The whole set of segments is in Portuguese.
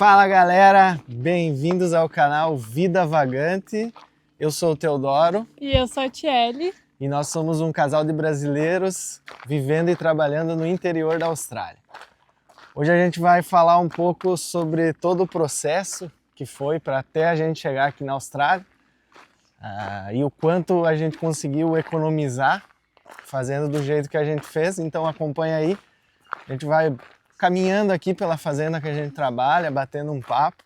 Fala galera, bem-vindos ao canal Vida Vagante. Eu sou o Teodoro E eu sou a Tiele. e nós somos um casal de brasileiros vivendo e trabalhando no interior da Austrália. Hoje a gente vai falar um pouco sobre todo o processo que foi para até a gente chegar aqui na Austrália e o quanto a gente conseguiu economizar fazendo do jeito que a gente fez. Então acompanha aí, a gente vai caminhando aqui pela fazenda que a gente trabalha, batendo um papo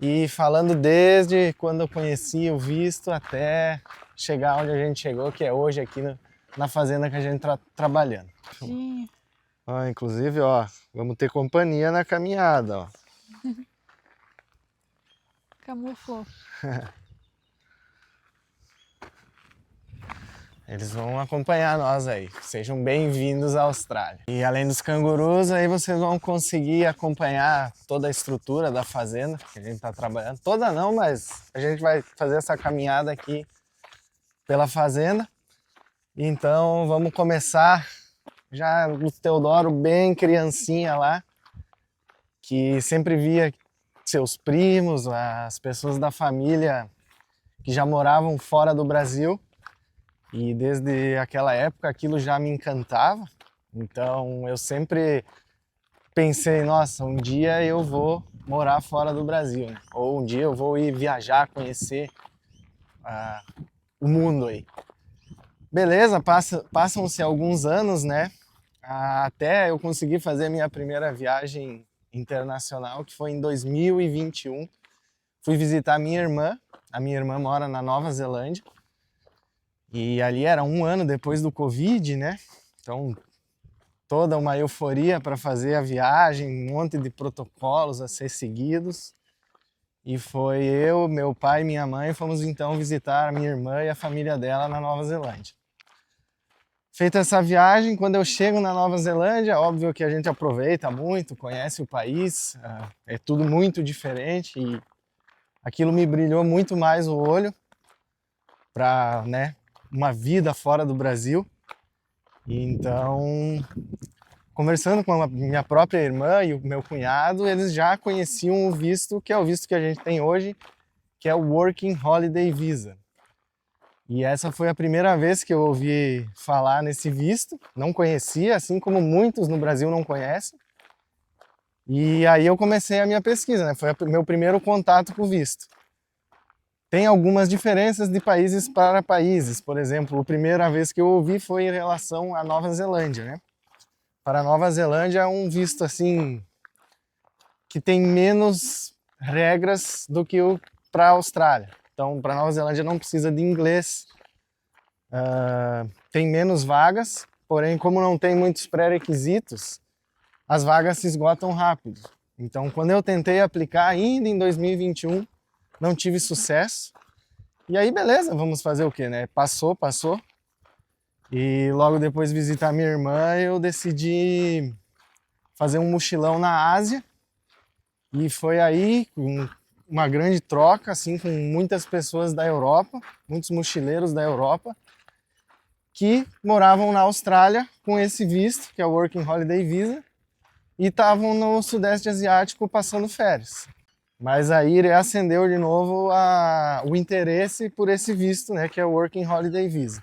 e falando desde quando eu conheci o visto até chegar onde a gente chegou, que é hoje aqui na fazenda que a gente está trabalhando. Inclusive, vamos ter companhia na caminhada, ó. Camuflou. Eles vão acompanhar nós aí. Sejam bem-vindos à Austrália. E além dos cangurus, aí vocês vão conseguir acompanhar toda a estrutura da fazenda que a gente está trabalhando. Toda não, mas a gente vai fazer essa caminhada aqui pela fazenda. Então vamos começar já o Teodoro bem criancinha lá, que sempre via seus primos, as pessoas da família que já moravam fora do Brasil. E desde aquela época aquilo já me encantava, então eu sempre pensei, nossa, um dia eu vou morar fora do Brasil, né? Ou um dia eu vou ir viajar, conhecer o mundo aí. Beleza, passam-se alguns anos, né? Até eu conseguir fazer a minha primeira viagem internacional, que foi em 2021. Fui visitar a minha irmã mora na Nova Zelândia. E ali era um ano depois do Covid, né? Então, toda uma euforia para fazer a viagem, um monte de protocolos a ser seguidos. E foi eu, meu pai e minha mãe, fomos então visitar a minha irmã e a família dela na Nova Zelândia. Feita essa viagem, quando eu chego na Nova Zelândia, óbvio que a gente aproveita muito, conhece o país, é tudo muito diferente e aquilo me brilhou muito mais o olho para, né, uma vida fora do Brasil. E então, conversando com a minha própria irmã e o meu cunhado, eles já conheciam o visto, que é o visto que a gente tem hoje, que é o Working Holiday Visa. E essa foi a primeira vez que eu ouvi falar nesse visto, não conhecia, assim como muitos no Brasil não conhecem. E aí eu comecei a minha pesquisa, né? Foi o meu primeiro contato com o visto. Tem algumas diferenças de países para países. Por exemplo, a primeira vez que eu ouvi foi em relação à Nova Zelândia, né? Para a Nova Zelândia é um visto assim que tem menos regras do que para a Austrália. Então, para a Nova Zelândia não precisa de inglês, tem menos vagas, porém, como não tem muitos pré-requisitos, as vagas se esgotam rápido. Então, quando eu tentei aplicar ainda em 2021, não tive sucesso. E aí, beleza, vamos fazer o quê, né? Passou. E logo depois de visitar minha irmã, eu decidi fazer um mochilão na Ásia. E foi aí uma grande troca, assim, com muitas pessoas da Europa, muitos mochileiros da Europa, que moravam na Austrália com esse visto, que é o Working Holiday Visa, e estavam no Sudeste Asiático passando férias. Mas aí reacendeu de novo o interesse por esse visto, né, que é o Working Holiday Visa.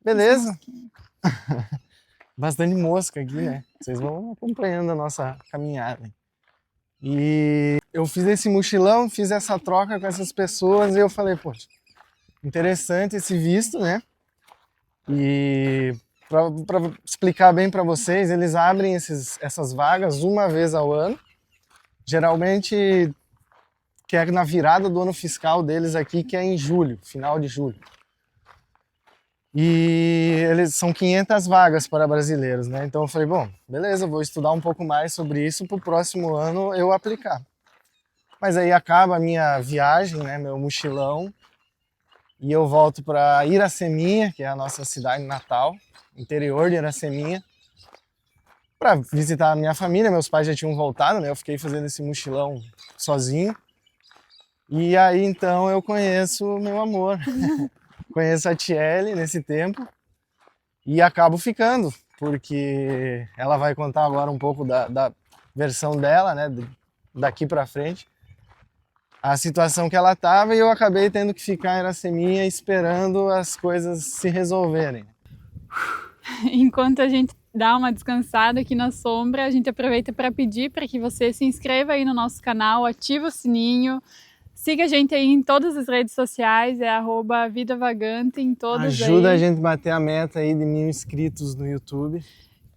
Beleza? Bastante mosca aqui, né? Vocês vão acompanhando a nossa caminhada. E eu fiz esse mochilão, fiz essa troca com essas pessoas e eu falei, poxa, interessante esse visto, né? E para explicar bem para vocês, eles abrem essas vagas uma vez ao ano. Geralmente, que é na virada do ano fiscal deles aqui, que é em julho, final de julho. E eles são 500 vagas para brasileiros, né? Então eu falei, bom, beleza, vou estudar um pouco mais sobre isso para o próximo ano eu aplicar. Mas aí acaba a minha viagem, né, meu mochilão, e eu volto para Iraceminha, que é a nossa cidade natal, interior de Iraceminha, para visitar a minha família. Meus pais já tinham voltado, né? Eu fiquei fazendo esse mochilão sozinho. E aí então eu conheço o meu amor, conheço a Tiele nesse tempo e acabo ficando, porque ela vai contar agora um pouco da versão dela, né? daqui para frente a situação que ela estava, e eu acabei tendo que ficar em Iraceminha esperando as coisas se resolverem. Enquanto a gente dá uma descansada aqui na sombra, a gente aproveita para pedir para que você se inscreva aí no nosso canal, ative o sininho, siga a gente aí em todas as redes sociais, é @vidavagante em todas. Ajuda aí. a gente a bater a meta aí de 1000 inscritos no YouTube.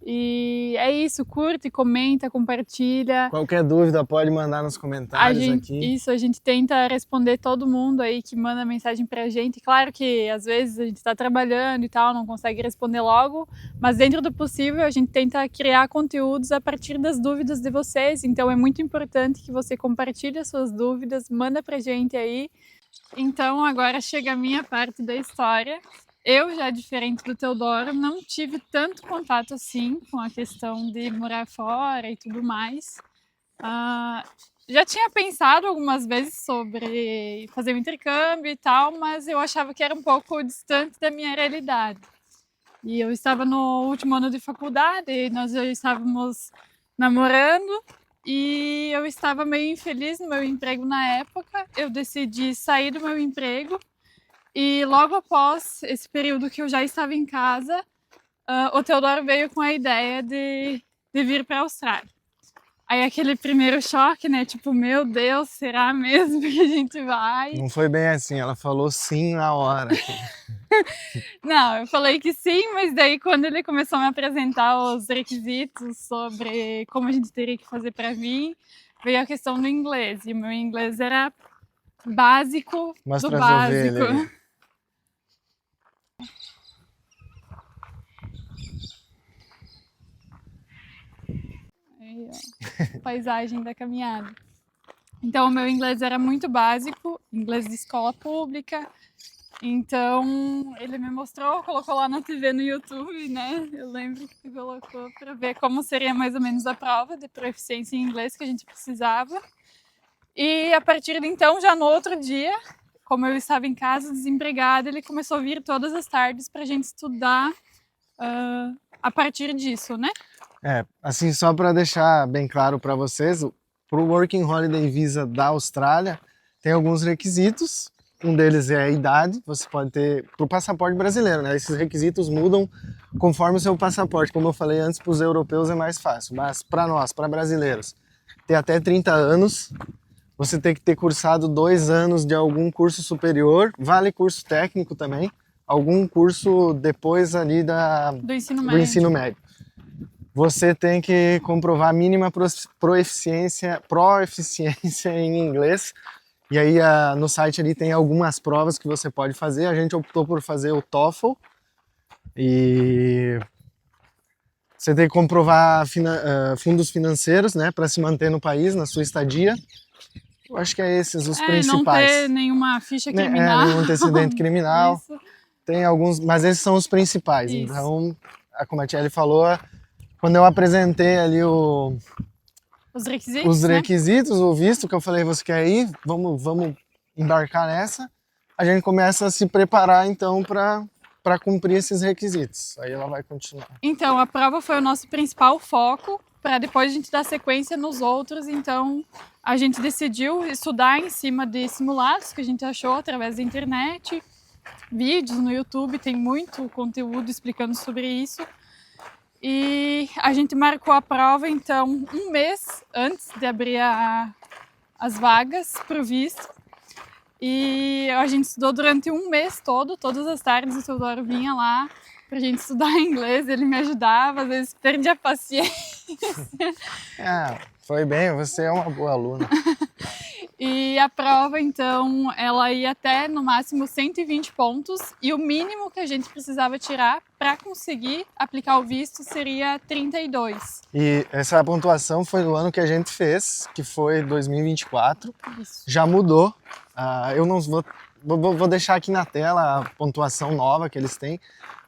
E é isso, curte, comenta, compartilha. Qualquer dúvida pode mandar nos comentários aqui. Isso, a gente tenta responder todo mundo aí que manda mensagem pra gente. Claro que às vezes a gente está trabalhando e tal, não consegue responder logo, mas dentro do possível a gente tenta criar conteúdos a partir das dúvidas de vocês. Então é muito importante que você compartilhe as suas dúvidas, manda pra gente aí. Então agora chega a minha parte da história. Eu, já diferente do Teodoro, não tive tanto contato assim com a questão de morar fora e tudo mais. Já tinha pensado algumas vezes sobre fazer um intercâmbio e tal, mas eu achava que era um pouco distante da minha realidade. E eu estava no último ano de faculdade, nós já estávamos namorando e eu estava meio infeliz no meu emprego na época. Eu decidi sair do meu emprego. E logo após esse período que eu já estava em casa, o Teodoro veio com a ideia de vir para a Austrália. Aí aquele primeiro choque, né? Tipo, meu Deus, será mesmo que a gente vai? Não foi bem assim, ela falou sim na hora. Não, eu falei que sim, mas daí quando ele começou a me apresentar os requisitos sobre como a gente teria que fazer para vir, veio a questão do inglês. E o meu inglês era básico Mostra do as básico. ovelhas aí. Aí, ó, paisagem da caminhada. Então, o meu inglês era muito básico, inglês de escola pública. Então, ele me mostrou, colocou lá na TV no YouTube, né? Eu lembro que colocou para ver como seria mais ou menos a prova de proficiência em inglês que a gente precisava. E a partir de então, já no outro dia, como eu estava em casa desempregada, ele começou a vir todas as tardes para a gente estudar a partir disso, né? Assim, só para deixar bem claro para vocês, para o Working Holiday Visa da Austrália, tem alguns requisitos. Um deles é a idade, você pode ter, para o passaporte brasileiro, né? Esses requisitos mudam conforme o seu passaporte. Como eu falei antes, para os europeus é mais fácil, mas para nós, para brasileiros, ter até 30 anos, você tem que ter cursado 2 anos de algum curso superior, vale curso técnico também, algum curso depois ali do ensino médio. Você tem que comprovar a mínima proeficiência em inglês. E aí no site ali tem algumas provas que você pode fazer. A gente optou por fazer o TOEFL. E você tem que comprovar fundos financeiros, né, para se manter no país, na sua estadia. Eu acho que é esses os principais. Não ter nenhuma ficha criminal. Nenhum antecedente criminal. Isso. Tem alguns, mas esses são os principais. Isso. Então, como a Tiele falou, quando eu apresentei ali os requisitos, né? O visto que eu falei, você quer ir? Vamos embarcar nessa. A gente começa a se preparar então para cumprir esses requisitos. Aí ela vai continuar. Então, a prova foi o nosso principal foco, para depois a gente dar sequência nos outros. Então, a gente decidiu estudar em cima de simulados que a gente achou através da internet, vídeos no YouTube, tem muito conteúdo explicando sobre isso. E a gente marcou a prova, então, um mês antes de abrir as vagas para o visto. E a gente estudou durante um mês todo, todas as tardes o Teodoro vinha lá pra gente estudar inglês, ele me ajudava, às vezes perdia a paciência. Foi bem, você é uma boa aluna. E a prova, então, ela ia até no máximo 120 pontos e o mínimo que a gente precisava tirar para conseguir aplicar o visto seria 32. E essa pontuação foi do ano que a gente fez, que foi 2024. Isso. Já mudou. Eu não vou deixar aqui na tela a pontuação nova que eles têm,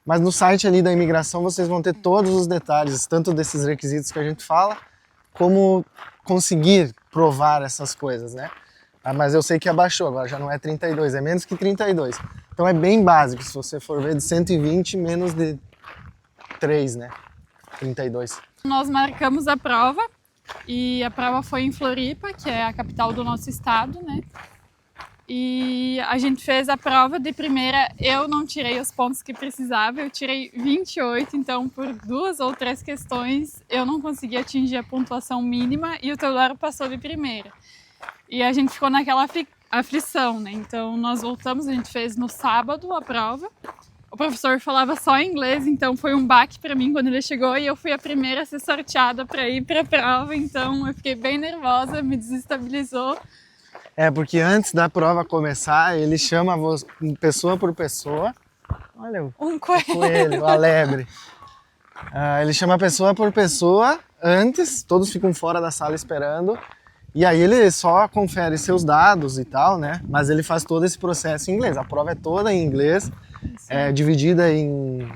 mas no site ali da imigração vocês vão ter todos os detalhes, tanto desses requisitos que a gente fala, como conseguir provar essas coisas, né? Mas eu sei que abaixou, agora já não é 32, é menos que 32. Então é bem básico, se você for ver, de 120 menos de 3, né? 32. Nós marcamos a prova E a prova foi em Floripa, que é a capital do nosso estado, né? E a gente fez a prova de primeira, eu não tirei os pontos que precisava, eu tirei 28, então por 2 ou 3 questões eu não consegui atingir a pontuação mínima e o Teodoro passou de primeira. E a gente ficou naquela aflição, né? Então nós voltamos, a gente fez no sábado a prova. O professor falava só inglês, então foi um baque para mim quando ele chegou e eu fui a primeira a ser sorteada para ir para a prova, então eu fiquei bem nervosa, me desestabilizou. Porque antes da prova começar, ele chama pessoa por pessoa. Olha Um coelho, a lebre. Ele chama pessoa por pessoa antes, todos ficam fora da sala esperando. E aí ele só confere seus dados e tal, né? Mas ele faz todo esse processo em inglês. A prova é toda em inglês, é dividida em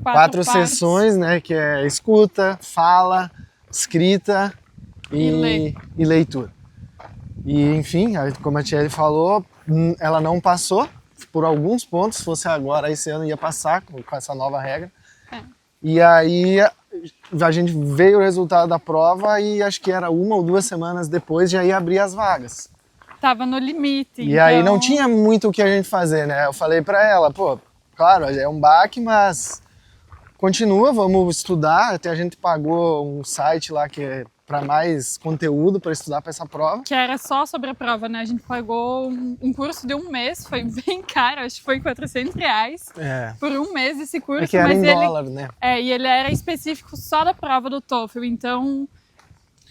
4 sessões, né? Que é escuta, fala, escrita e leitura. E enfim, como a Thierry falou, ela não passou por alguns pontos. Se fosse agora, esse ano ia passar com essa nova regra. E aí a gente veio o resultado da prova e acho que era 1 ou 2 semanas depois já ia abrir as vagas. Tava no limite. E aí não tinha muito o que a gente fazer, né? Eu falei pra ela, claro, é um baque, mas continua, vamos estudar. Até a gente pagou um site lá que é para mais conteúdo para estudar para essa prova. Que era só sobre a prova, né? A gente pagou um curso de 1 mês, foi bem caro, acho que foi R$400 por 1 mês esse curso. Que era em dólar, né? E ele era específico só da prova do TOEFL, então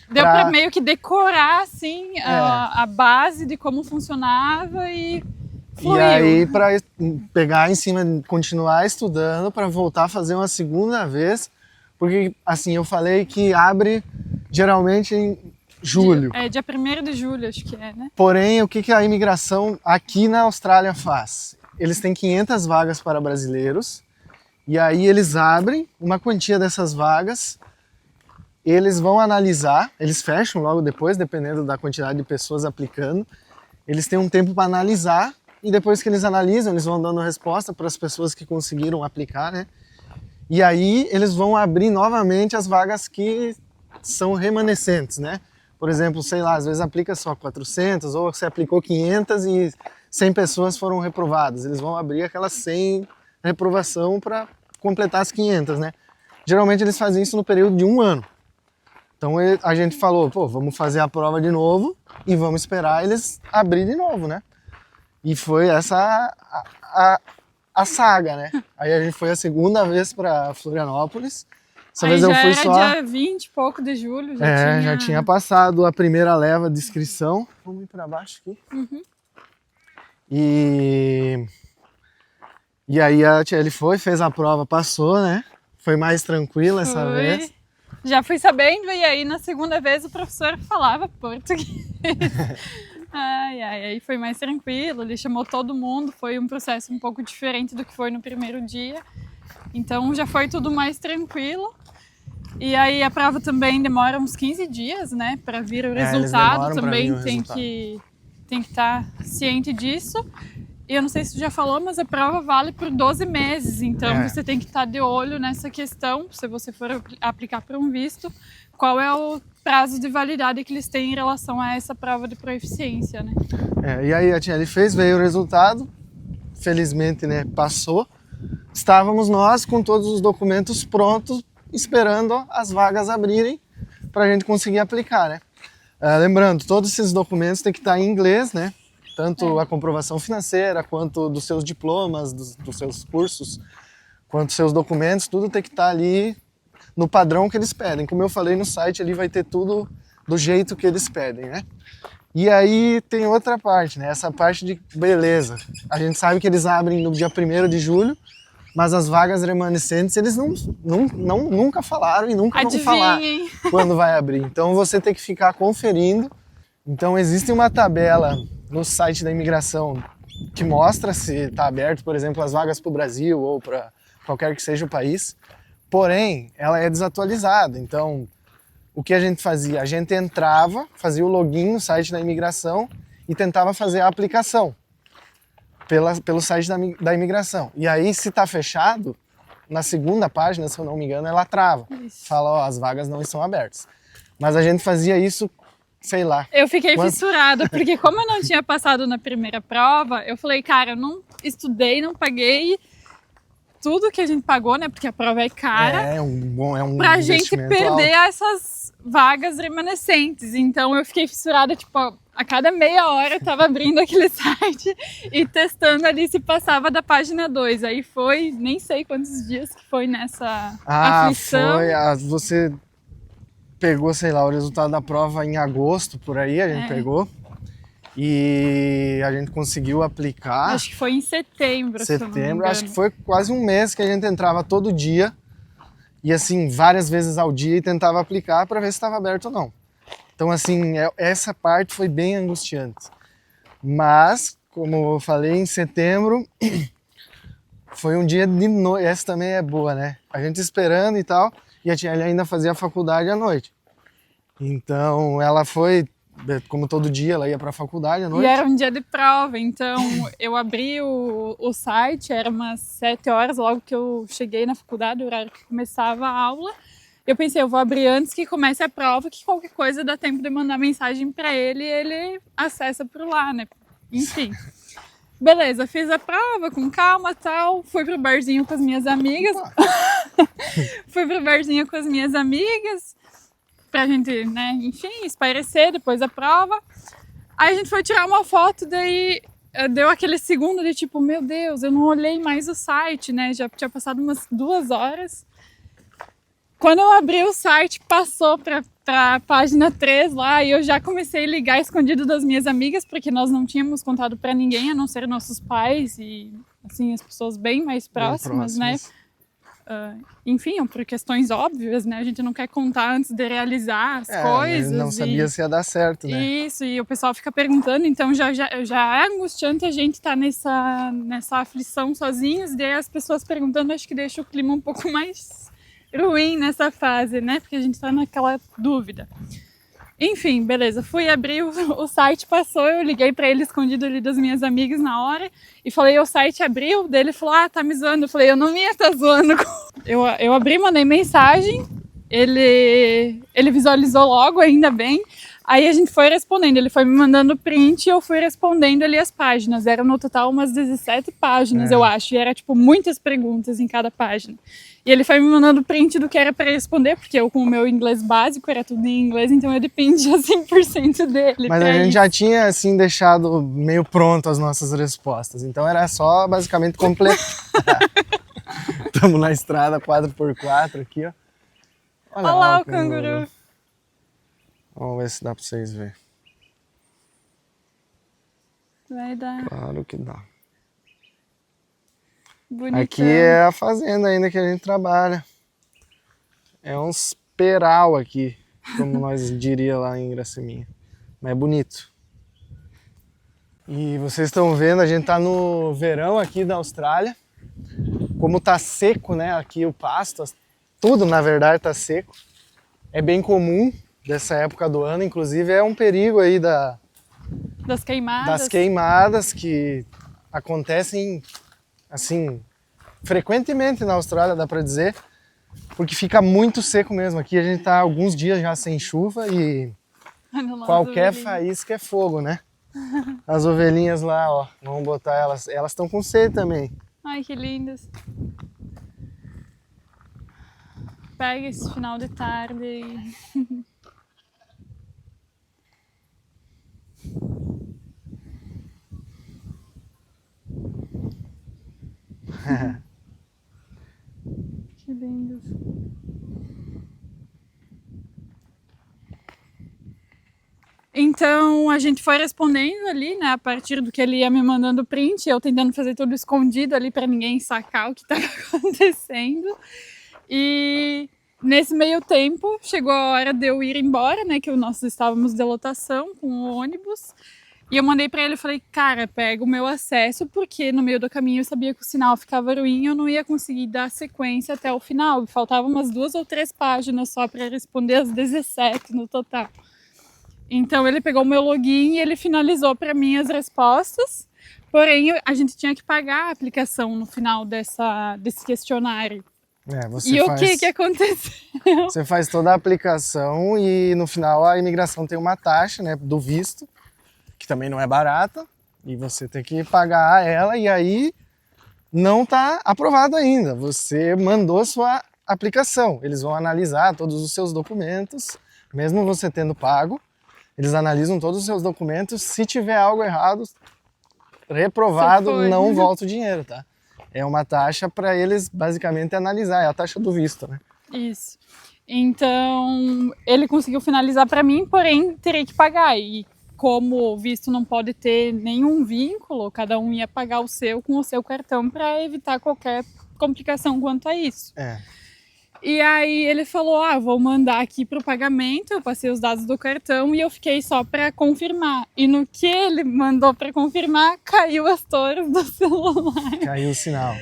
deu para meio que decorar, assim, a base de como funcionava e fluiu. E aí para pegar em cima, continuar estudando para voltar a fazer uma segunda vez, porque assim, eu falei que abre geralmente em julho. Dia 1º de julho, acho que é, né? Porém, o que a imigração aqui na Austrália faz? Eles têm 500 vagas para brasileiros e aí eles abrem uma quantia dessas vagas, eles vão analisar, eles fecham logo depois, dependendo da quantidade de pessoas aplicando. Eles têm um tempo para analisar e depois que eles analisam, eles vão dando resposta para as pessoas que conseguiram aplicar, né? E aí eles vão abrir novamente as vagas que são remanescentes, né? Por exemplo, sei lá, às vezes aplica só 400 ou você aplicou 500 e 100 pessoas foram reprovadas. Eles vão abrir aquelas 100 reprovação para completar as 500, né? Geralmente eles fazem isso no período de 1 ano. Então a gente falou, vamos fazer a prova de novo e vamos esperar eles abrir de novo, né? E foi essa a saga, né? Aí a gente foi a segunda vez para Florianópolis. Essa vez eu fui só dia 20 e pouco de julho. Já tinha passado a primeira leva de inscrição. Vamos ir para baixo aqui. Uhum. E aí ele fez a prova, passou, né? Foi mais tranquila essa vez. Já fui sabendo, e aí na segunda vez o professor falava português. Aí foi mais tranquilo, ele chamou todo mundo, foi um processo um pouco diferente do que foi no primeiro dia. Então já foi tudo mais tranquilo. E aí a prova também demora uns 15 dias, né, para vir o resultado, também tem que estar ciente disso. E eu não sei se tu já falou, mas a prova vale por 12 meses, então você tem que estar de olho nessa questão, se você for aplicar para um visto, qual é o prazo de validade que eles têm em relação a essa prova de proficiência, né? E aí a Thierry veio o resultado, felizmente, né, passou. Estávamos nós com todos os documentos prontos, esperando as vagas abrirem para a gente conseguir aplicar, né? Lembrando, todos esses documentos têm que estar em inglês, né? Tanto a comprovação financeira, quanto dos seus diplomas, dos seus cursos, quanto seus documentos, tudo tem que estar ali no padrão que eles pedem. Como eu falei no site, ali vai ter tudo do jeito que eles pedem, né? E aí tem outra parte, né? Essa parte de beleza. A gente sabe que eles abrem no dia 1º de julho, mas as vagas remanescentes eles nunca falaram e nunca vão falar quando vai abrir. Então você tem que ficar conferindo. Então existe uma tabela no site da imigração que mostra se está aberto, por exemplo, as vagas para o Brasil ou para qualquer que seja o país. Porém, ela é desatualizada. Então, o que a gente fazia? A gente entrava, fazia o login no site da imigração e tentava fazer a aplicação pelo site da imigração. E aí, se está fechado, na segunda página, se eu não me engano, ela trava. Isso. Fala, as vagas não estão abertas. Mas a gente fazia isso, sei lá. Eu fiquei Quanto? fissurada, porque como eu não tinha passado na primeira prova, eu falei, cara, eu não estudei, não paguei tudo que a gente pagou, né? Porque a prova é cara. É um Pra gente investimento perder alto. essas vagas remanescentes. Então eu fiquei fissurada, tipo, a cada meia hora eu tava abrindo aquele site e testando ali se passava da página 2. Aí foi, nem sei quantos dias que foi nessa aflição. Você pegou, sei lá, o resultado da prova em agosto, por aí a gente pegou. E a gente conseguiu aplicar. Acho que foi em setembro, se eu não me engano. Acho que foi quase um mês que a gente entrava todo dia e assim, várias vezes ao dia e tentava aplicar para ver se estava aberto ou não. Então assim, essa parte foi bem angustiante. Mas, como eu falei, em setembro foi um dia de noite. Essa também é boa, né? A gente esperando e tal, e a tia ainda fazia faculdade à noite. Então ela foi, como todo dia, ela ia para a faculdade à noite. E era um dia de prova, então eu abri o site, era umas 7 horas, logo que eu cheguei na faculdade, o horário que começava a aula. Eu pensei, eu vou abrir antes que comece a prova, que qualquer coisa dá tempo de mandar mensagem para ele e ele acessa por lá, né? Enfim. Beleza, fiz a prova com calma e tal, fui pro barzinho com as minhas amigas. Fui pro barzinho com as minhas amigas, pra gente, né, enfim, espairecer depois da prova. Aí a gente foi tirar uma foto, daí deu aquele segundo de tipo, meu Deus, eu não olhei mais o site, né? Já tinha passado umas 2 horas. Quando eu abri o site, passou pra página 3 lá e eu já comecei a ligar escondido das minhas amigas, porque nós não tínhamos contado pra ninguém, a não ser nossos pais e, assim, as pessoas bem mais próximas, né? Enfim, por questões óbvias, né? A gente não quer contar antes de realizar as coisas. Não sabia se ia dar certo, né? Isso, e o pessoal fica perguntando, então já é angustiante a gente estar nessa aflição sozinhos, e daí as pessoas perguntando, acho que deixa o clima um pouco mais ruim nessa fase, né? Porque a gente tá naquela dúvida. Enfim, beleza, fui abrir o site, passou, eu liguei pra ele escondido ali das minhas amigas na hora e falei, o site abriu, daí ele falou, tá me zoando, eu falei, eu não ia tá zoando. Eu abri, mandei mensagem, ele visualizou logo, ainda bem, aí a gente foi respondendo, ele foi me mandando print e eu fui respondendo ali as páginas, eram no total umas 17 páginas, eu acho, e era tipo muitas perguntas em cada página. E ele foi me mandando print do que era para responder, porque eu, com o meu inglês básico, era tudo em inglês, então eu dependia 100% dele. Mas a gente já tinha, assim, deixado meio pronto as nossas respostas, então era só, basicamente, completar. Estamos na estrada 4x4 aqui, ó. Olha lá o canguru. Vamos ver se dá para vocês verem. Vai dar. Claro que dá. Bonitão. Aqui é a fazenda ainda que a gente trabalha. É uns peral aqui, como nós diria lá em Iraceminha. Mas é bonito. E vocês estão vendo, a gente tá no verão aqui da Austrália. Como tá seco, né, aqui o pasto, tudo na verdade tá seco. É bem comum dessa época do ano, inclusive é um perigo aí das queimadas que acontecem assim frequentemente na Austrália, dá para dizer, porque fica muito seco mesmo. Aqui a gente tá alguns dias já sem chuva e qualquer faísca é fogo, né? As ovelhinhas lá, ó, vamos botar elas estão com sede também. Ai, que lindas. Pega esse final de tarde e... Que lindos. Então a gente foi respondendo ali, né, a partir do que ele ia me mandando print, eu tentando fazer tudo escondido ali para ninguém sacar o que estava acontecendo. E nesse meio tempo chegou a hora de eu ir embora, né, que nós estávamos de lotação com o ônibus. E eu mandei para ele, falei, cara, pega o meu acesso, porque no meio do caminho eu sabia que o sinal ficava ruim e eu não ia conseguir dar sequência até o final. Faltavam umas 2 ou 3 páginas só para responder as 17 no total. Então ele pegou o meu login e ele finalizou para mim as respostas, porém a gente tinha que pagar a aplicação no final desse questionário. Você E o faz, que aconteceu? você faz toda a aplicação e no final a imigração tem uma taxa, né, do visto, que também não é barata, e você tem que pagar ela e aí não está aprovado ainda. Você mandou sua aplicação, eles vão analisar todos os seus documentos, mesmo você tendo pago, eles analisam todos os seus documentos, se tiver algo errado, reprovado, não volta o dinheiro, tá? É uma taxa para eles basicamente analisar, é a taxa do visto, né? Isso. Então, ele conseguiu finalizar para mim, porém terei que pagar. E como o visto não pode ter nenhum vínculo, cada um ia pagar o seu com o seu cartão para evitar qualquer complicação quanto a isso. E aí ele falou, vou mandar aqui para o pagamento, eu passei os dados do cartão e eu fiquei só para confirmar. E no que ele mandou para confirmar, caiu as torres do celular. Caiu o sinal.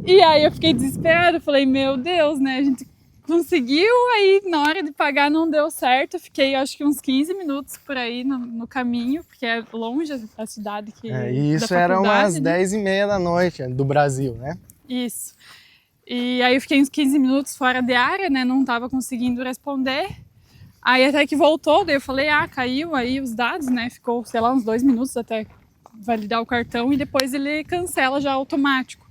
E aí eu fiquei desesperada, falei, meu Deus, né, a gente conseguiu, aí na hora de pagar não deu certo, eu fiquei acho que uns 15 minutos por aí no caminho, porque é longe a cidade que e isso era umas 10h30 da noite do Brasil, né? Isso. E aí eu fiquei uns 15 minutos fora de área, né? Não tava conseguindo responder. Aí até que voltou, daí eu falei, caiu aí os dados, né? Ficou, sei lá, uns 2 minutos até validar o cartão e depois ele cancela já automático.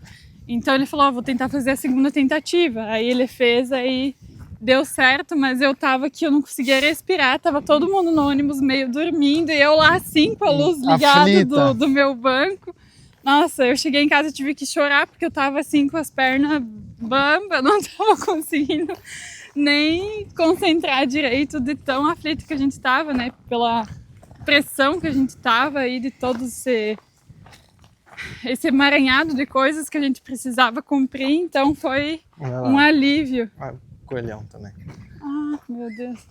Então ele falou, vou tentar fazer a segunda tentativa. Aí ele fez, aí deu certo, mas eu tava que eu não conseguia respirar, tava todo mundo no ônibus meio dormindo e eu lá assim com a luz ligada do meu banco. Nossa, eu cheguei em casa e tive que chorar porque eu tava assim com as pernas bamba, não tava conseguindo nem concentrar direito de tão aflito que a gente tava, né? Pela pressão que a gente tava aí de todo esse emaranhado de coisas que a gente precisava cumprir, então foi um alívio. Coelhão também. Meu Deus.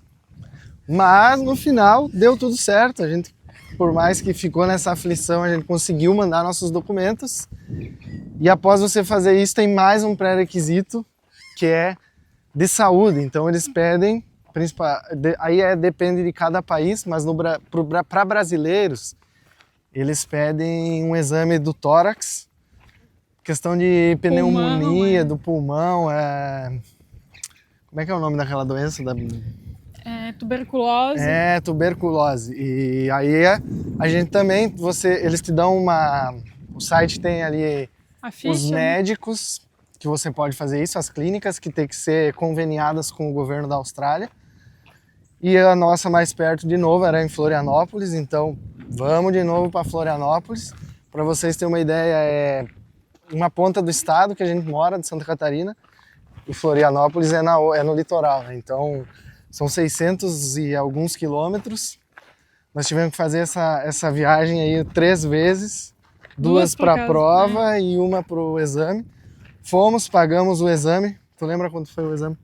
Mas no final deu tudo certo, a gente, por mais que ficou nessa aflição, a gente conseguiu mandar nossos documentos. E após você fazer isso, tem mais um pré-requisito, que é de saúde. Então eles pedem, aí depende de cada país, mas para brasileiros, eles pedem um exame do tórax, questão de pneumonia, do pulmão, como é que é o nome daquela doença? Tuberculose. Tuberculose. E aí a gente também, eles te dão o site tem ali os médicos que você pode fazer isso, as clínicas que tem que ser conveniadas com o governo da Austrália. E a nossa mais perto de novo era em Florianópolis, então vamos de novo para Florianópolis. Para vocês terem uma ideia, é uma ponta do estado que a gente mora, de Santa Catarina, e Florianópolis é no litoral, né? Então são 600 e alguns quilômetros. Nós tivemos que fazer essa viagem aí 3 vezes, 2 para a prova e uma para o exame. Fomos, pagamos o exame. Tu lembra quanto foi o exame?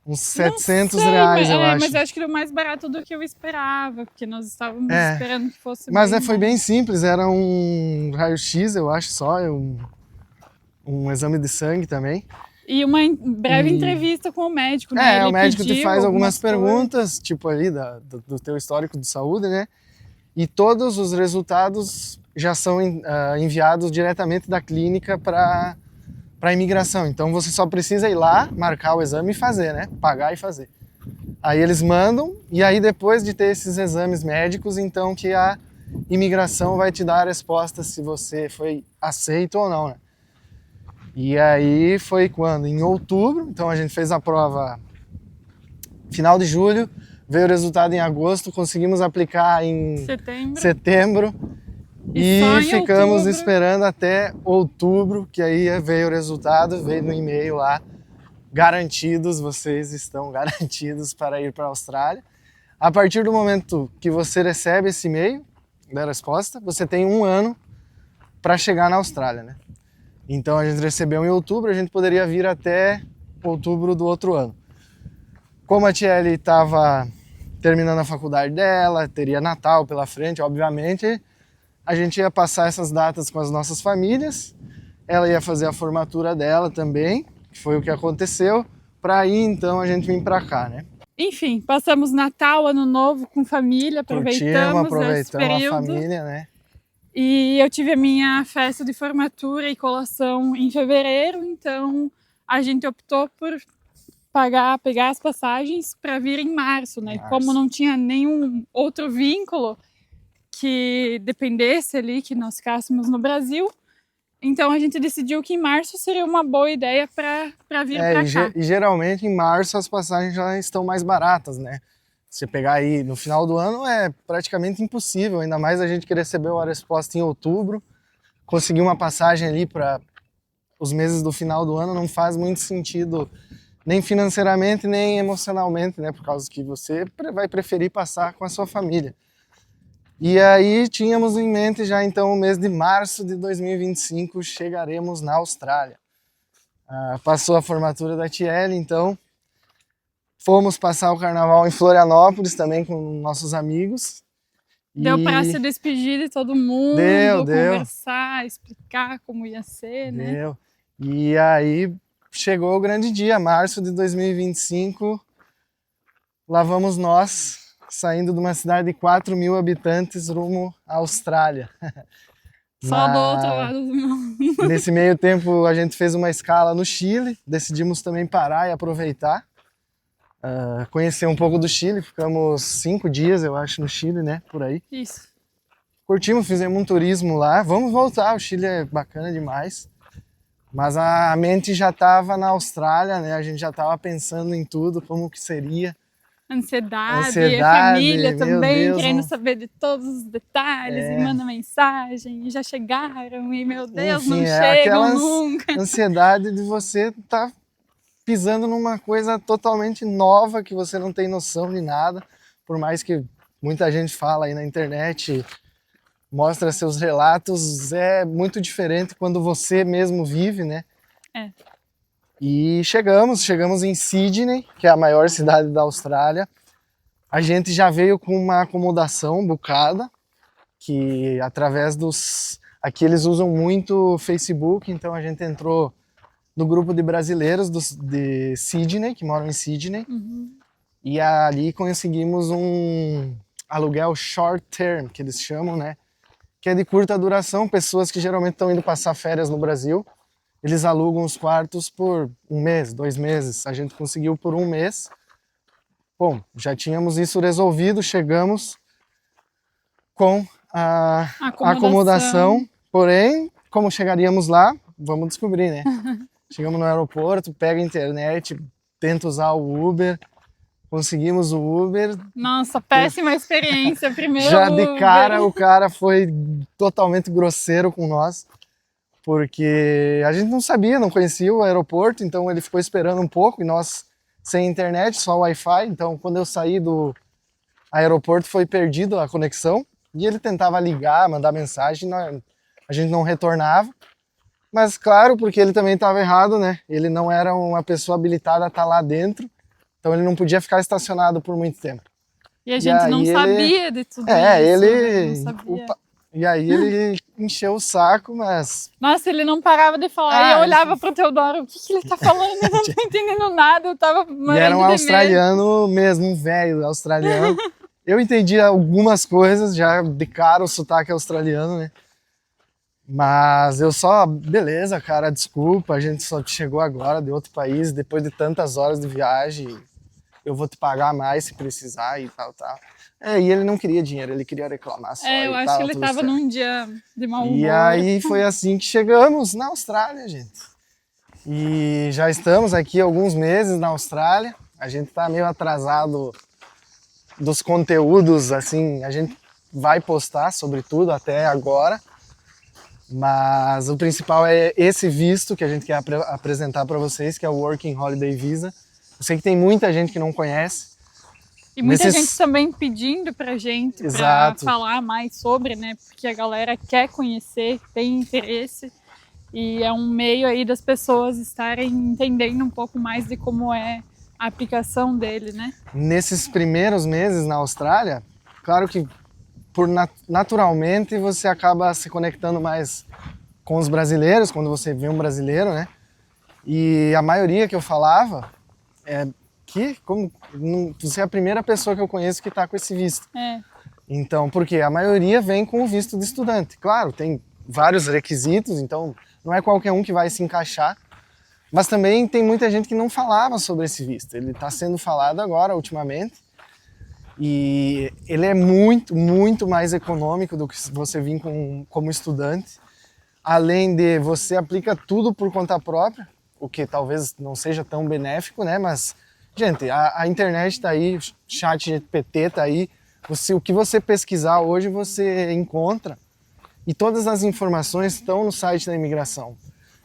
Uns 700 reais, eu acho. Mas eu acho que era mais barato do que eu esperava, porque nós estávamos esperando que fosse Mas foi bem simples, era um raio-x, eu acho só, um exame de sangue também. E uma breve entrevista com o médico, né? Ele o médico te faz algumas perguntas, tipo ali do teu histórico de saúde, né? E todos os resultados já são enviados diretamente da clínica para a imigração. Então você só precisa ir lá, marcar o exame e fazer, né? Pagar e fazer. Aí eles mandam, e aí depois de ter esses exames médicos, então que a imigração vai te dar a resposta se você foi aceito ou não, né? E aí foi quando? Em outubro, então a gente fez a prova final de julho, veio o resultado em agosto, conseguimos aplicar em setembro e ficamos esperando até outubro, que aí veio o resultado, veio no e-mail lá, garantidos, vocês estão garantidos para ir para a Austrália. A partir do momento que você recebe esse e-mail da resposta, você tem 1 ano para chegar na Austrália, né? Então a gente recebeu em outubro, a gente poderia vir até outubro do outro ano. Como a Tiele estava terminando a faculdade dela, teria Natal pela frente, obviamente, a gente ia passar essas datas com as nossas famílias, ela ia fazer a formatura dela também, que foi o que aconteceu, para aí então a gente vir para cá, né? Enfim, passamos Natal, Ano Novo com família, aproveitamos esse período. A família, né? E eu tive a minha festa de formatura e colação em fevereiro, então a gente optou por pegar as passagens para vir em março, né? Março. Como não tinha nenhum outro vínculo que dependesse ali que nós ficássemos no Brasil, então a gente decidiu que em março seria uma boa ideia para vir para cá. E geralmente em março as passagens já estão mais baratas, né? Você pegar aí no final do ano é praticamente impossível, ainda mais a gente que recebeu a resposta em outubro. Conseguir uma passagem ali para os meses do final do ano não faz muito sentido, nem financeiramente, nem emocionalmente, né? Por causa que você vai preferir passar com a sua família. E aí tínhamos em mente já então o mês de março de 2025 chegaremos na Austrália. Passou a formatura da Tiele, então fomos passar o carnaval em Florianópolis também com nossos amigos. Deu para se despedir de todo mundo, deu. conversar, explicar como ia ser, né? Deu. E aí chegou o grande dia, março de 2025, lá vamos nós, saindo de uma cidade de 4.000 habitantes rumo à Austrália. Só do outro lado do mundo. Nesse meio tempo a gente fez uma escala no Chile, decidimos também parar e aproveitar, conhecer um pouco do Chile, ficamos 5 dias eu acho no Chile, né, por aí. Isso. Curtimos, fizemos um turismo lá, vamos voltar, o Chile é bacana demais. Mas a mente já estava na Austrália, né? A gente já estava pensando em tudo, como que seria. Ansiedade, a família também, querendo saber de todos os detalhes, e manda mensagem, e já chegaram, e meu Deus, enfim, não chegam nunca. Ansiedade de você estar pisando numa coisa totalmente nova, que você não tem noção de nada, por mais que muita gente fala aí na internet, mostra seus relatos, é muito diferente quando você mesmo vive, né? É. E chegamos em Sydney, que é a maior cidade da Austrália. A gente já veio com uma acomodação bucada, que através dos... Aqui eles usam muito Facebook, então a gente entrou no grupo de brasileiros de Sydney, que moram em Sydney. Uhum. E ali conseguimos um aluguel short term, que eles chamam, né? Que é de curta duração, pessoas que geralmente estão indo passar férias no Brasil, eles alugam os quartos por 1 mês, 2 meses. A gente conseguiu por 1 mês. Bom, já tínhamos isso resolvido, chegamos com a acomodação. Porém, como chegaríamos lá, vamos descobrir, né? Chegamos no aeroporto, pega a internet, tenta usar o Uber. Conseguimos o Uber. Nossa, péssima experiência. Primeiro já Uber. De cara, o cara foi totalmente grosseiro com nós, porque a gente não sabia, não conhecia o aeroporto, então ele ficou esperando um pouco e nós sem internet, só Wi-Fi. Então, quando eu saí do aeroporto, foi perdido a conexão e ele tentava ligar, mandar mensagem, a gente não retornava. Mas, claro, porque ele também estava errado, né? Ele não era uma pessoa habilitada a estar lá dentro. Então ele não podia ficar estacionado por muito tempo. E a gente não sabia de tudo isso. Ele... Não sabia. E aí ele encheu o saco, mas... Nossa, ele não parava de falar. E eu olhava pro Teodoro, o que ele tá falando? Eu não tô entendendo nada, eu tava morrendo de medo. E era um australiano mesmo, um velho australiano. Eu entendi algumas coisas, já de cara o sotaque australiano, né? Mas eu só, beleza, cara, desculpa, a gente só chegou agora de outro país, depois de tantas horas de viagem, eu vou te pagar mais se precisar e tal. E ele não queria dinheiro, ele queria reclamar só. Eu acho que ele tava num dia de mau humor. E aí foi assim que chegamos na Austrália, gente. E já estamos aqui alguns meses na Austrália, a gente tá meio atrasado dos conteúdos, assim, a gente vai postar sobre tudo até agora. Mas o principal é esse visto que a gente quer apresentar para vocês, que é o Working Holiday Visa. Eu sei que tem muita gente que não conhece. E muita gente também pedindo pra gente para falar mais sobre, né? Porque a galera quer conhecer, tem interesse. E é um meio aí das pessoas estarem entendendo um pouco mais de como é a aplicação dele, né? Nesses primeiros meses na Austrália, claro que naturalmente você acaba se conectando mais com os brasileiros, quando você vê um brasileiro, né? E a maioria que eu falava é que você é a primeira pessoa que eu conheço que está com esse visto. Então, porque a maioria vem com o visto de estudante. Claro, tem vários requisitos, então não é qualquer um que vai se encaixar, Mas também tem muita gente que não falava sobre esse visto. Ele está sendo falado agora, ultimamente, e ele é muito, muito mais econômico do que você vir como estudante. Além de você aplica tudo por conta própria, o que talvez não seja tão benéfico, né? Mas, gente, a internet está aí, o chat GPT está aí. O que você pesquisar hoje, você encontra. E todas as informações estão no site da imigração.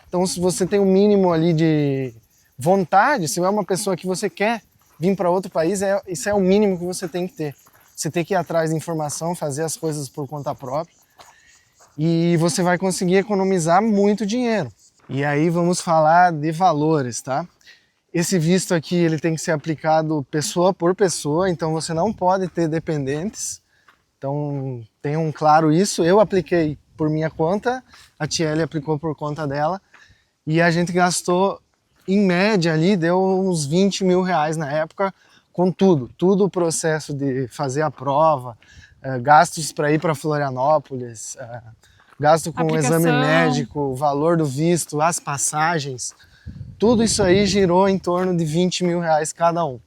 Então, se você tem um mínimo ali de vontade, se é uma pessoa que você quer vir para outro país, isso é o mínimo que você tem que ter. Você tem que ir atrás de informação, fazer as coisas por conta própria. E você vai conseguir economizar muito dinheiro. E aí vamos falar de valores, tá? Esse visto aqui ele tem que ser aplicado pessoa por pessoa, então você não pode ter dependentes. Então tenham claro isso. Eu apliquei por minha conta, a Tiele aplicou por conta dela e a gente gastou, em média ali, deu uns 20 mil reais na época com tudo o processo de fazer a prova, gastos para ir para Florianópolis, gasto com o exame médico, o valor do visto, as passagens, tudo isso aí girou em torno de 20 mil reais cada um.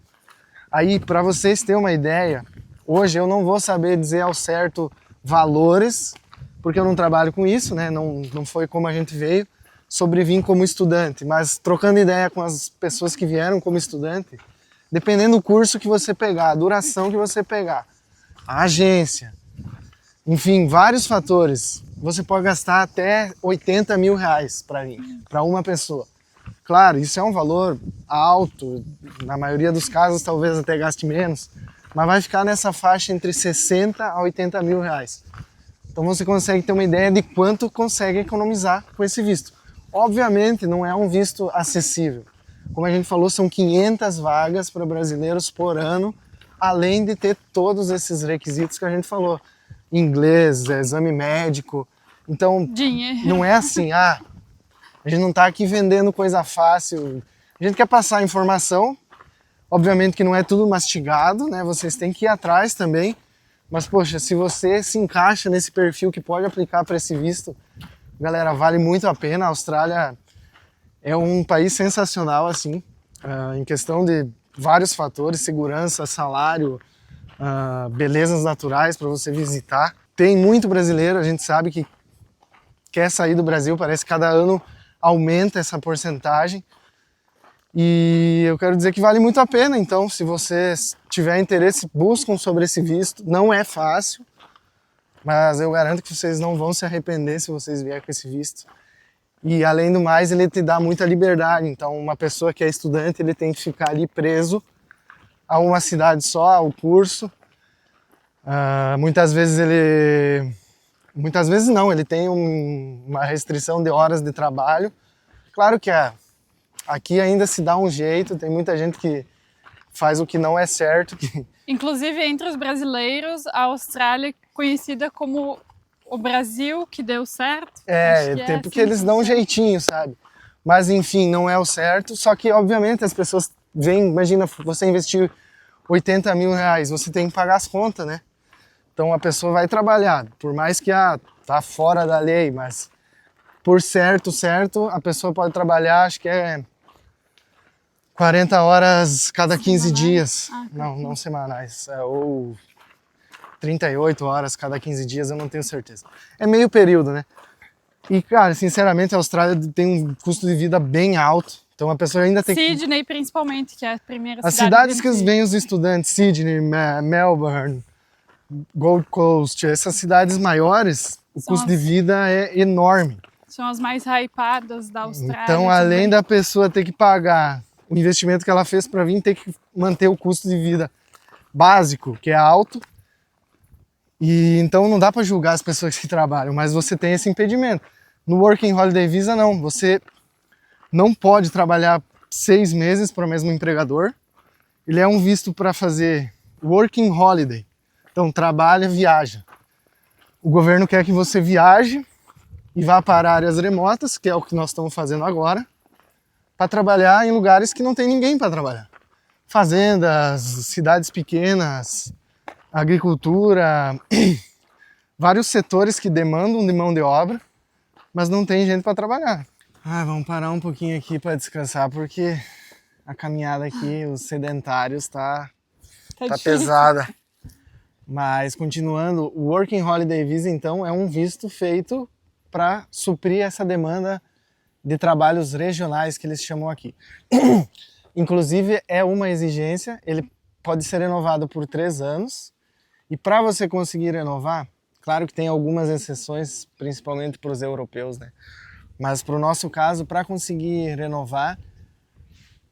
Aí, para vocês terem uma ideia, hoje eu não vou saber dizer ao certo valores, porque eu não trabalho com isso, né? Não foi como a gente veio, sobrevim como estudante, mas trocando ideia com as pessoas que vieram como estudante, dependendo do curso que você pegar, a duração que você pegar, a agência, enfim, vários fatores, você pode gastar até 80 mil reais para vir, para uma pessoa. Claro, isso é um valor alto, na maioria dos casos talvez até gaste menos, mas vai ficar nessa faixa entre 60 a 80 mil reais. Então você consegue ter uma ideia de quanto consegue economizar com esse visto. Obviamente não é um visto acessível. Como a gente falou, são 500 vagas para brasileiros por ano, além de ter todos esses requisitos que a gente falou. Inglês, exame médico. Então, não é assim, a gente não está aqui vendendo coisa fácil. A gente quer passar informação, obviamente que não é tudo mastigado, né? Vocês têm que ir atrás também. Mas, poxa, se você se encaixa nesse perfil que pode aplicar para esse visto, galera, vale muito a pena. A Austrália é um país sensacional, assim, em questão de vários fatores, segurança, salário, belezas naturais para você visitar. Tem muito brasileiro, a gente sabe que quer sair do Brasil, parece que cada ano aumenta essa porcentagem. E eu quero dizer que vale muito a pena, então, se você tiver interesse, buscam sobre esse visto. Não é fácil, mas eu garanto que vocês não vão se arrepender se vocês vierem com esse visto. E, além do mais, ele te dá muita liberdade. Então, uma pessoa que é estudante, ele tem que ficar ali preso a uma cidade só, ao curso. Muitas vezes ele tem uma restrição de horas de trabalho. Claro que aqui ainda se dá um jeito, tem muita gente que faz o que não é certo. Inclusive, entre os brasileiros, a Austrália é conhecida como o Brasil que deu certo. Porque eles dão um jeitinho, sabe? Mas, enfim, não é o certo. Só que, obviamente, as pessoas veem, imagina, você investir 80 mil reais, você tem que pagar as contas, né? Então a pessoa vai trabalhar, por mais que tá fora da lei, mas por certo, a pessoa pode trabalhar, acho que é 40 horas cada 15 dias. Não semanais, ou 38 horas cada 15 dias, eu não tenho certeza. É meio período, né? E, cara, sinceramente, a Austrália tem um custo de vida bem alto, então a pessoa ainda tem Sydney, principalmente, que é a primeira cidade. As cidades que vêm os estudantes, Sydney, Melbourne, Gold Coast, essas cidades maiores, o custo de vida é enorme. São as mais hypadas da Austrália. Então, além da pessoa ter que pagar o investimento que ela fez para vir, ter que manter o custo de vida básico, que é alto. E então não dá para julgar as pessoas que trabalham, mas você tem esse impedimento. No Working Holiday Visa, não. Você não pode trabalhar 6 meses para o mesmo empregador. Ele é um visto para fazer Working Holiday. Então, trabalha, viaja. O governo quer que você viaje e vá para áreas remotas, que é o que nós estamos fazendo agora, para trabalhar em lugares que não tem ninguém para trabalhar. Fazendas, cidades pequenas, agricultura, vários setores que demandam de mão de obra, mas não tem gente para trabalhar. Vamos parar um pouquinho aqui para descansar, porque a caminhada aqui, os sedentários, tá pesada. Mas continuando, o Working Holiday Visa, então, é um visto feito para suprir essa demanda de trabalhos regionais que eles chamam aqui. Inclusive, é uma exigência, ele pode ser renovado por 3 anos. E para você conseguir renovar, claro que tem algumas exceções, principalmente para os europeus, né? Mas para o nosso caso, para conseguir renovar,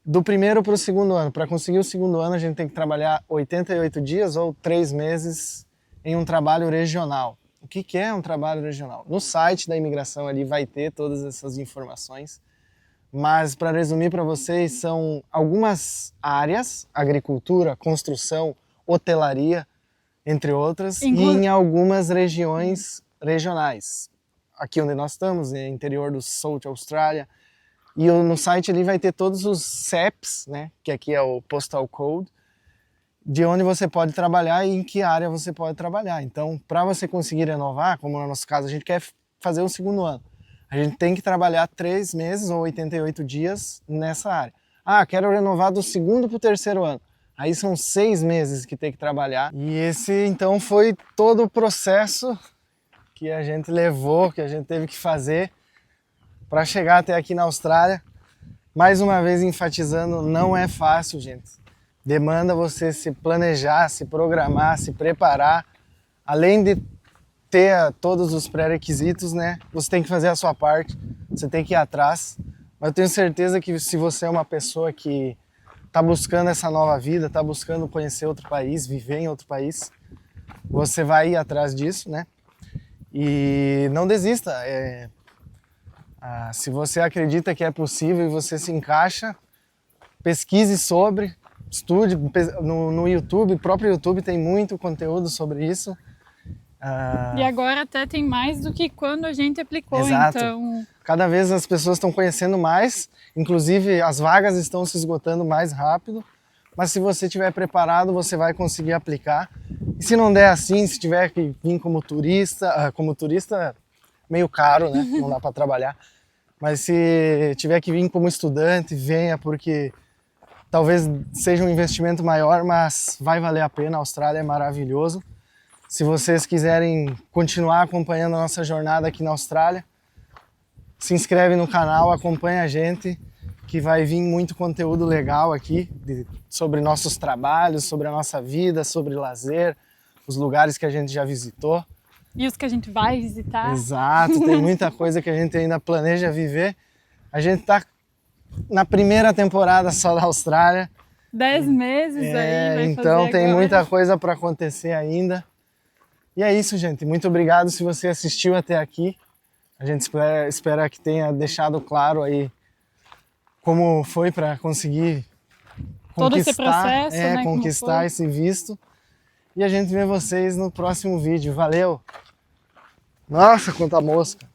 do primeiro para o segundo ano. Para conseguir o segundo ano, a gente tem que trabalhar 88 dias ou 3 meses em um trabalho regional. O que é um trabalho regional? No site da imigração ali vai ter todas essas informações. Mas para resumir para vocês, são algumas áreas, agricultura, construção, hotelaria, entre outras, e em algumas regiões regionais. Aqui onde nós estamos, no interior do South Austrália, e no site ali vai ter todos os CEPs, né, que aqui é o Postal Code, de onde você pode trabalhar e em que área você pode trabalhar. Então, para você conseguir renovar, como no nosso caso a gente quer fazer o segundo ano, a gente tem que trabalhar 3 meses ou 88 dias nessa área. Quero renovar do segundo para o terceiro ano. Aí são 6 meses que tem que trabalhar. E esse, então, foi todo o processo que a gente levou, que a gente teve que fazer para chegar até aqui na Austrália. Mais uma vez enfatizando, não é fácil, gente. Demanda você se planejar, se programar, se preparar. Além de ter todos os pré-requisitos, né? Você tem que fazer a sua parte, você tem que ir atrás. Mas eu tenho certeza que se você é uma pessoa que está buscando essa nova vida, está buscando conhecer outro país, viver em outro país, você vai ir atrás disso, né? E não desista. Se você acredita que é possível e você se encaixa, pesquise sobre, estude no YouTube, o próprio YouTube tem muito conteúdo sobre isso. E agora até tem mais do que quando a gente aplicou, exato. Então... Cada vez as pessoas estão conhecendo mais, inclusive as vagas estão se esgotando mais rápido, mas se você estiver preparado, você vai conseguir aplicar. E se não der assim, se tiver que vir como turista meio caro, né? Não dá para trabalhar. Mas se tiver que vir como estudante, venha, porque talvez seja um investimento maior, mas vai valer a pena. A Austrália é maravilhoso. Se vocês quiserem continuar acompanhando a nossa jornada aqui na Austrália, se inscreve no canal, acompanha a gente, que vai vir muito conteúdo legal aqui sobre nossos trabalhos, sobre a nossa vida, sobre lazer, os lugares que a gente já visitou. E os que a gente vai visitar. Exato, tem muita coisa que a gente ainda planeja viver. A gente está na primeira temporada só da Austrália. 10 meses aí vai então fazer tem agora. muita coisa para acontecer ainda. E é isso, gente. Muito obrigado se você assistiu até aqui. A gente espera que tenha deixado claro aí como foi para conseguir todo esse processo, né, conquistar esse visto. E a gente vê vocês no próximo vídeo. Valeu! Nossa, quanta mosca!